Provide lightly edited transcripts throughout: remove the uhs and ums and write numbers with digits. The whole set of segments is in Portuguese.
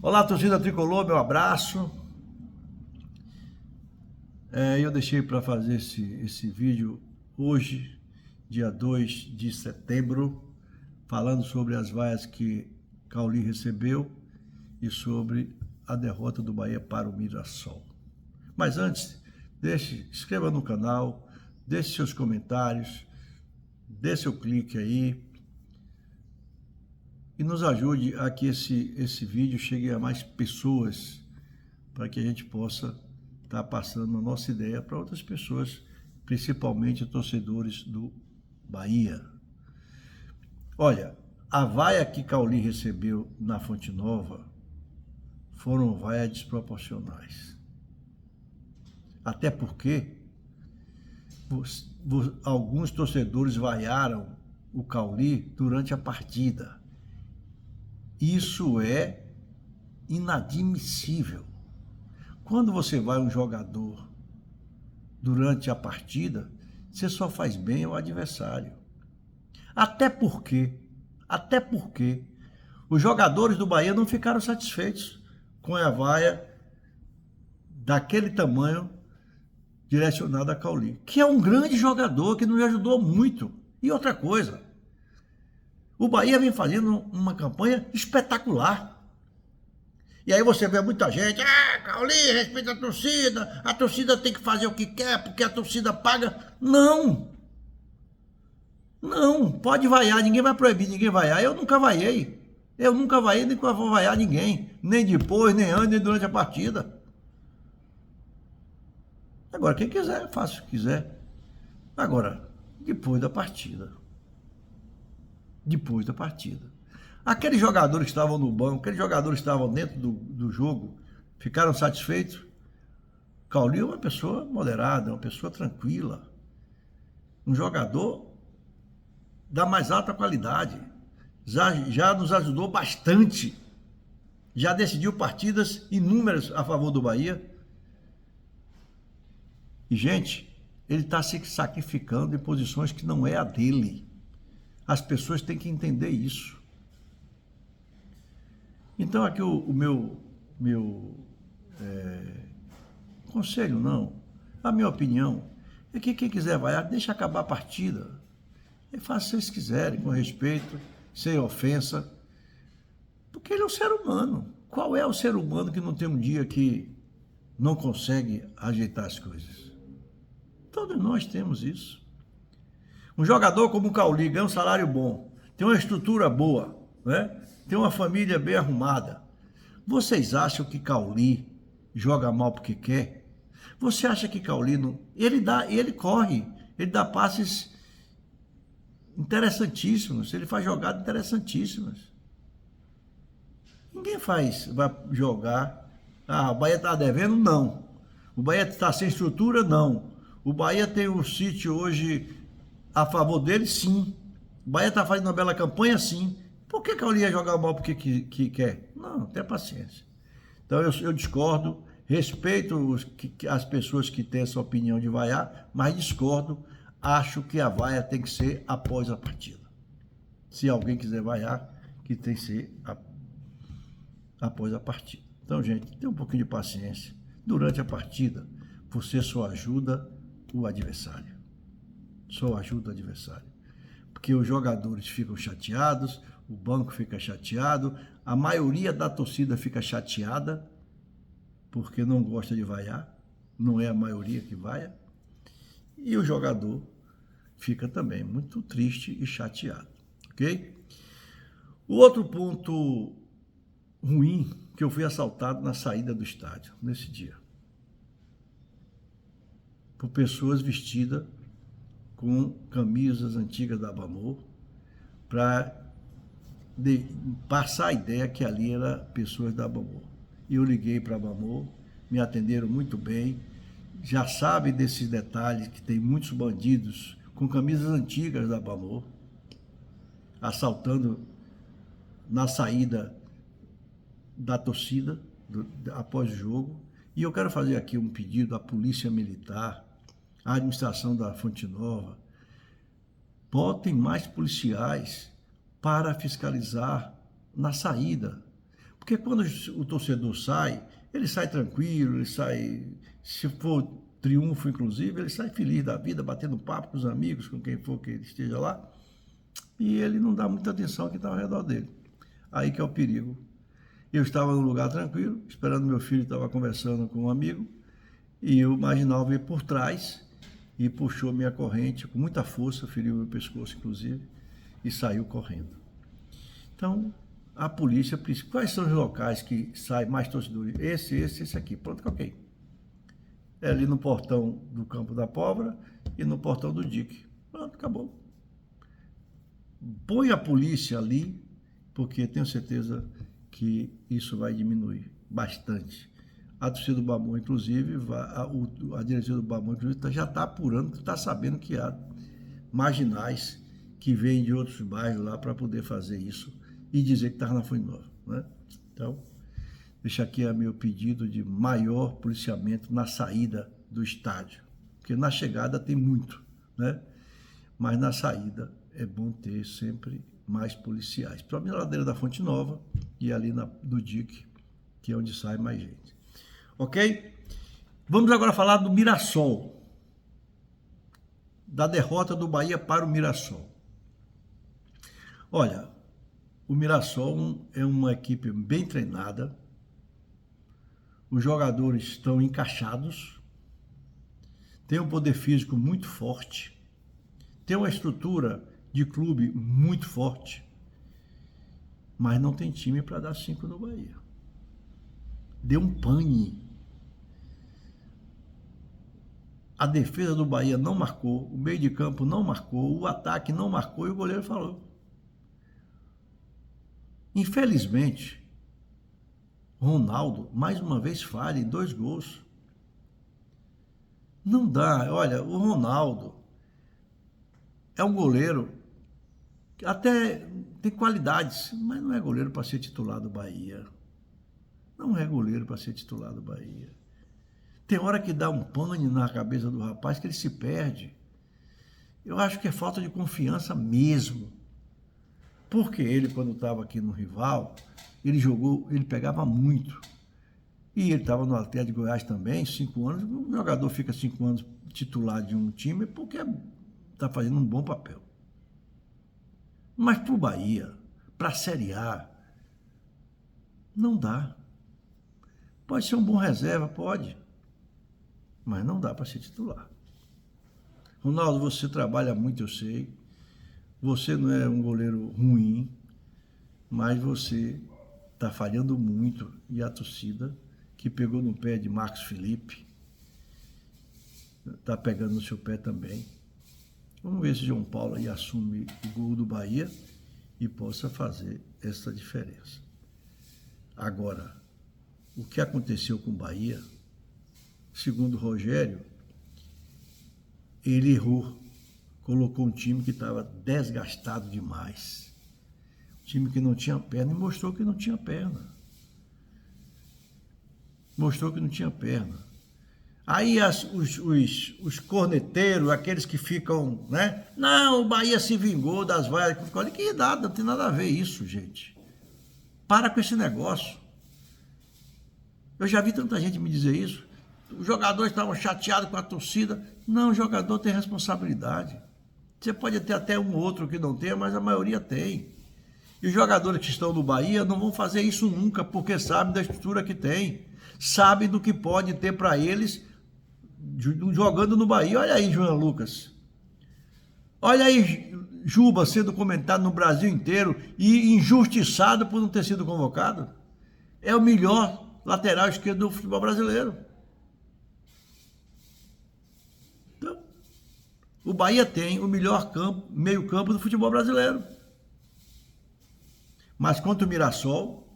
Olá, torcida tricolor, meu abraço. Eu deixei para fazer esse vídeo hoje, dia 2 de setembro, falando sobre as vaias que Cauli recebeu e sobre a derrota do Bahia para o Mirassol. Mas antes, inscreva no canal, deixe seus comentários, dê seu clique aí e nos ajude a que esse vídeo chegue a mais pessoas, para que a gente possa estar passando a nossa ideia para outras pessoas, principalmente torcedores do Bahia. Olha, a vaia que Cauli recebeu na Fonte Nova foram vaias desproporcionais. Até porque alguns torcedores vaiaram o Cauli durante a partida. Isso é inadmissível. Quando você vai um jogador durante a partida, você só faz bem ao adversário. Até porque os jogadores do Bahia não ficaram satisfeitos com a vaia daquele tamanho direcionada a Cauli, que é um grande jogador, que nos ajudou muito. E outra coisa, o Bahia vem fazendo uma campanha espetacular. E aí você vê muita gente, Cauli, respeita a torcida tem que fazer o que quer, porque a torcida paga. Não, pode vaiar, ninguém vai proibir ninguém vaiar. Eu nunca vaiei, nem vou vaiar ninguém, nem depois, nem antes, nem durante a partida. Agora, quem quiser, faça o que quiser. Agora, depois da partida. Aqueles jogadores que estavam no banco, aqueles jogadores que estavam dentro do jogo, ficaram satisfeitos? Cauli é uma pessoa moderada, uma pessoa tranquila. Um jogador da mais alta qualidade. Já nos ajudou bastante. Já decidiu partidas inúmeras a favor do Bahia. E, gente, ele está se sacrificando em posições que não é a dele. As pessoas têm que entender isso. Então aqui o meu conselho, não, a minha opinião é que quem quiser vaiar, deixa acabar a partida. E faça o que vocês quiserem, com respeito, sem ofensa, porque ele é um ser humano. Qual é o ser humano que não tem um dia que não consegue ajeitar as coisas? Todos nós temos isso. Um jogador como o Cauli ganha um salário bom, tem uma estrutura boa, né? Tem uma família bem arrumada. Vocês acham que Cauli joga mal porque quer? Você acha que Cauli não... Ele corre, ele dá passes interessantíssimos, ele faz jogadas interessantíssimas. Ninguém vai jogar... o Bahia está devendo? Não. O Bahia está sem estrutura? Não. O Bahia tem um sítio hoje a favor dele? Sim. O Bahia está fazendo uma bela campanha? Sim. Por que Cauli ia jogar mal porque que quer? Não, tenha paciência. Então eu discordo, respeito as pessoas que têm essa opinião de vaiar, mas discordo, acho que a vaia tem que ser após a partida. Se alguém quiser vaiar, que tem que ser após a partida. Então, gente, tenha um pouquinho de paciência. Durante a partida, você só ajuda o adversário. Porque os jogadores ficam chateados, o banco fica chateado, a maioria da torcida fica chateada, porque não gosta de vaiar, não é a maioria que vaia, e o jogador fica também muito triste e chateado, ok? O outro ponto ruim, que eu fui assaltado na saída do estádio, nesse dia, por pessoas vestidas com camisas antigas da Bamor, para passar a ideia que ali era pessoas da Bamor. E eu liguei para a Bamor, me atenderam muito bem, já sabem desses detalhes, que tem muitos bandidos com camisas antigas da Bamor, assaltando na saída da torcida, após o jogo. E eu quero fazer aqui um pedido à Polícia Militar, à administração da Fonte Nova: botem mais policiais para fiscalizar na saída, Porque quando o torcedor sai, ele sai tranquilo, ele sai, se for triunfo inclusive, ele sai feliz da vida, batendo papo com os amigos, com quem for que ele esteja lá, e ele não dá muita atenção ao que está ao redor dele. Aí que é o perigo. Eu estava num lugar tranquilo, esperando meu filho, estava conversando com um amigo, e o marginal veio por trás e puxou minha corrente com muita força, feriu meu pescoço inclusive, e saiu correndo. Então, a polícia, quais são os locais que sai mais torcedores? Esse aqui. Pronto, ok. É ali no portão do Campo da Pólvora e no portão do dique. Pronto, acabou. Põe a polícia ali, porque tenho certeza que isso vai diminuir bastante. A torcida do Bambu, inclusive, a diretoria do Bambu, inclusive, já está apurando, está sabendo que há marginais que vêm de outros bairros lá para poder fazer isso e dizer que estava na Fonte Nova, né? Então, deixa aqui meu pedido de maior policiamento na saída do estádio, porque na chegada tem muito, né? Mas na saída é bom ter sempre mais policiais, principalmente na ladeira da Fonte Nova e ali no dique, que é onde sai mais gente. Ok? Vamos agora falar do Mirassol, da derrota do Bahia para o Mirassol. Olha, o Mirassol é uma equipe bem treinada, os jogadores estão encaixados, tem um poder físico muito forte, tem uma estrutura de clube muito forte, mas não tem time para dar 5 no Bahia. Deu um pane. A defesa do Bahia não marcou, o meio de campo não marcou, o ataque não marcou e o goleiro falou. Infelizmente, Ronaldo, mais uma vez, falha em 2 gols. Não dá. Olha, o Ronaldo é um goleiro que até tem qualidades, mas não é goleiro para ser titular do Bahia. Não é goleiro para ser titular do Bahia. Tem hora que dá um pane na cabeça do rapaz que ele se perde. Eu acho que é falta de confiança mesmo. Porque ele, quando estava aqui no rival, ele pegava muito. E ele estava no Atlético de Goiás também, 5 anos. O jogador fica 5 anos titular de um time porque está fazendo um bom papel. Mas para o Bahia, para a Série A, não dá. Pode ser um bom reserva, pode. Mas não dá para ser titular. Ronaldo, você trabalha muito, eu sei. Você não é um goleiro ruim, mas você está falhando muito. E a torcida, que pegou no pé de Marcos Felipe, está pegando no seu pé também. Vamos ver se João Paulo aí assume o gol do Bahia e possa fazer essa diferença. Agora, o que aconteceu com o Bahia, segundo o Rogério, ele errou. Colocou um time que estava desgastado demais. Um time que não tinha perna e mostrou que não tinha perna. Mostrou que não tinha perna. Aí os corneteiros, aqueles que ficam, né? Não, o Bahia se vingou das vaias. Olha que nada, não tem nada a ver isso, gente. Para com esse negócio. Eu já vi tanta gente me dizer isso. Os jogadores estavam chateados com a torcida. Não, o jogador tem responsabilidade. Você pode ter até um ou outro que não tenha, mas a maioria tem. E os jogadores que estão no Bahia não vão fazer isso nunca, porque sabem da estrutura que tem. Sabem do que pode ter para eles jogando no Bahia. Olha aí, João Lucas. Olha aí, Juba sendo comentado no Brasil inteiro e injustiçado por não ter sido convocado. É o melhor lateral esquerdo do futebol brasileiro. Então, o Bahia tem o melhor meio-campo do futebol brasileiro. Mas contra o Mirassol,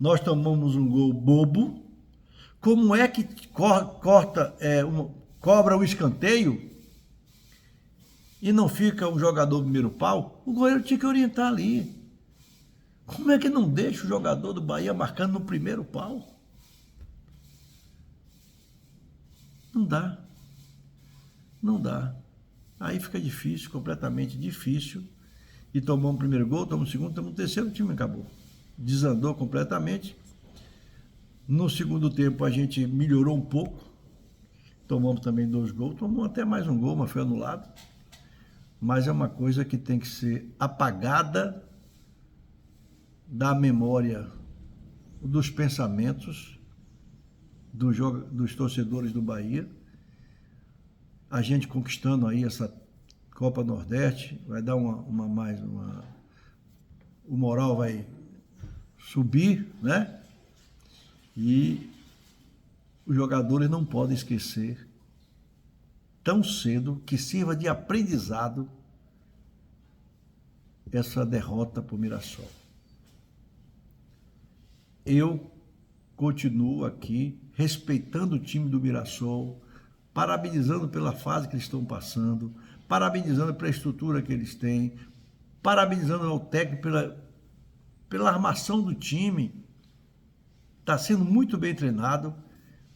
nós tomamos um gol bobo. Como é que cobra o escanteio e não fica o jogador do primeiro pau? O goleiro tinha que orientar ali. Como é que não deixa o jogador do Bahia marcando no primeiro pau? Não dá. Não dá. Aí fica difícil, completamente difícil. E tomamos o primeiro gol, tomamos o segundo, tomamos o terceiro, o time acabou. desandou completamente. No segundo tempo a gente melhorou um pouco, tomamos também 2 gols, tomamos até mais um gol, mas foi anulado. Mas é uma coisa que tem que ser apagada da memória, dos pensamentos dos torcedores do Bahia. A gente conquistando aí essa Copa Nordeste, vai dar o moral vai subir, né? E os jogadores não podem esquecer tão cedo, que sirva de aprendizado essa derrota para o Mirassol. Eu continuo aqui respeitando o time do Mirassol, parabenizando pela fase que eles estão passando, parabenizando pela estrutura que eles têm, parabenizando ao técnico pela armação do time. Está sendo muito bem treinado,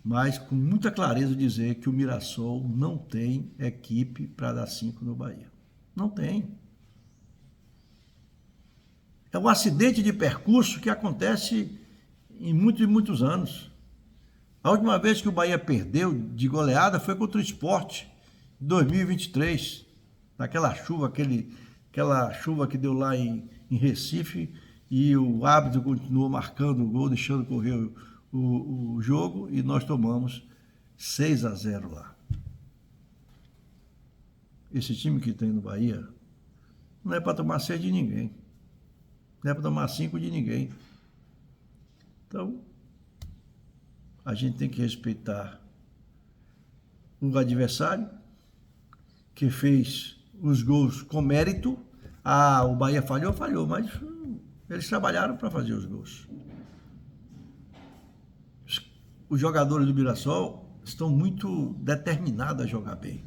mas com muita clareza dizer que o Mirassol não tem equipe para dar 5 no Bahia. Não tem. É um acidente de percurso que acontece em muitos anos. A última vez que o Bahia perdeu de goleada foi contra o Sport, em 2023, naquela chuva, aquela chuva que deu lá em Recife, e o árbitro continuou marcando o gol, deixando correr o jogo, e nós tomamos 6-0 lá. Esse time que tem no Bahia não é para tomar 6 de ninguém, não é para tomar 5 de ninguém. Então, a gente tem que respeitar o adversário, que fez os gols com mérito. O Bahia falhou, mas eles trabalharam para fazer os gols. Os jogadores do Mirassol estão muito determinados a jogar bem,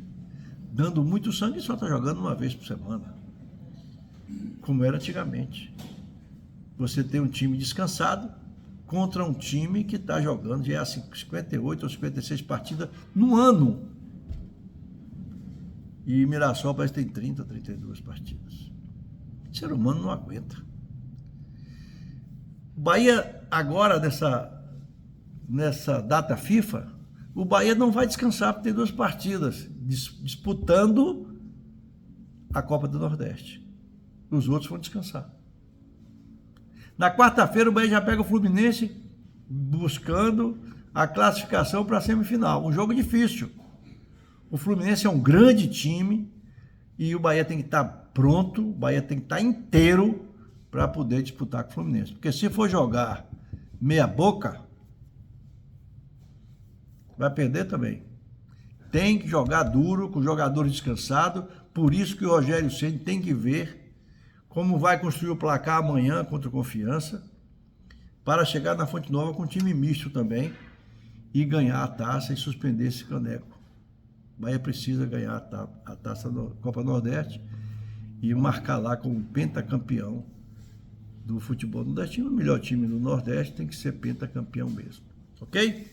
dando muito sangue, e só está jogando uma vez por semana, como era antigamente. Você tem um time descansado contra um time que está jogando já 58 ou 56 partidas no ano. E Mirassol parece que tem 30, 32 partidas. O ser humano não aguenta. O Bahia, agora, nessa data FIFA, o Bahia não vai descansar porque tem 2 partidas disputando a Copa do Nordeste. Os outros vão descansar. Na quarta-feira, o Bahia já pega o Fluminense buscando a classificação para a semifinal. Um jogo difícil. O Fluminense é um grande time e o Bahia tem que estar pronto, o Bahia tem que estar inteiro para poder disputar com o Fluminense. Porque se for jogar meia boca, vai perder também. Tem que jogar duro, com os jogadores descansados. Por isso que o Rogério Ceni tem que ver como vai construir o placar amanhã contra o Confiança, para chegar na Fonte Nova com um time misto também e ganhar a taça e suspender esse caneco. O Bahia precisa ganhar a taça da Copa Nordeste e marcar lá como pentacampeão do futebol nordestino. O melhor time do Nordeste tem que ser pentacampeão mesmo. Ok?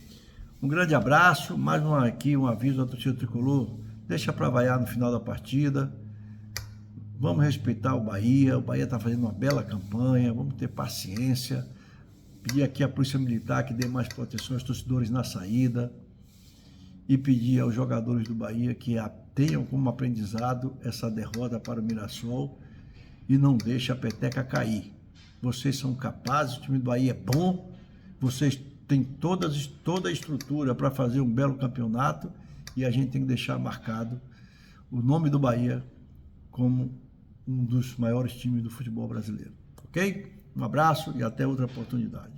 Um grande abraço. Mais um aviso da torcida tricolor. Deixa para vaiar no final da partida. Vamos respeitar o Bahia está fazendo uma bela campanha, vamos ter paciência, pedir aqui à Polícia Militar que dê mais proteção aos torcedores na saída e pedir aos jogadores do Bahia que tenham como aprendizado essa derrota para o Mirassol e não deixem a peteca cair. Vocês são capazes, o time do Bahia é bom, vocês têm toda a estrutura para fazer um belo campeonato e a gente tem que deixar marcado o nome do Bahia como um dos maiores times do futebol brasileiro. Ok? Um abraço e até outra oportunidade.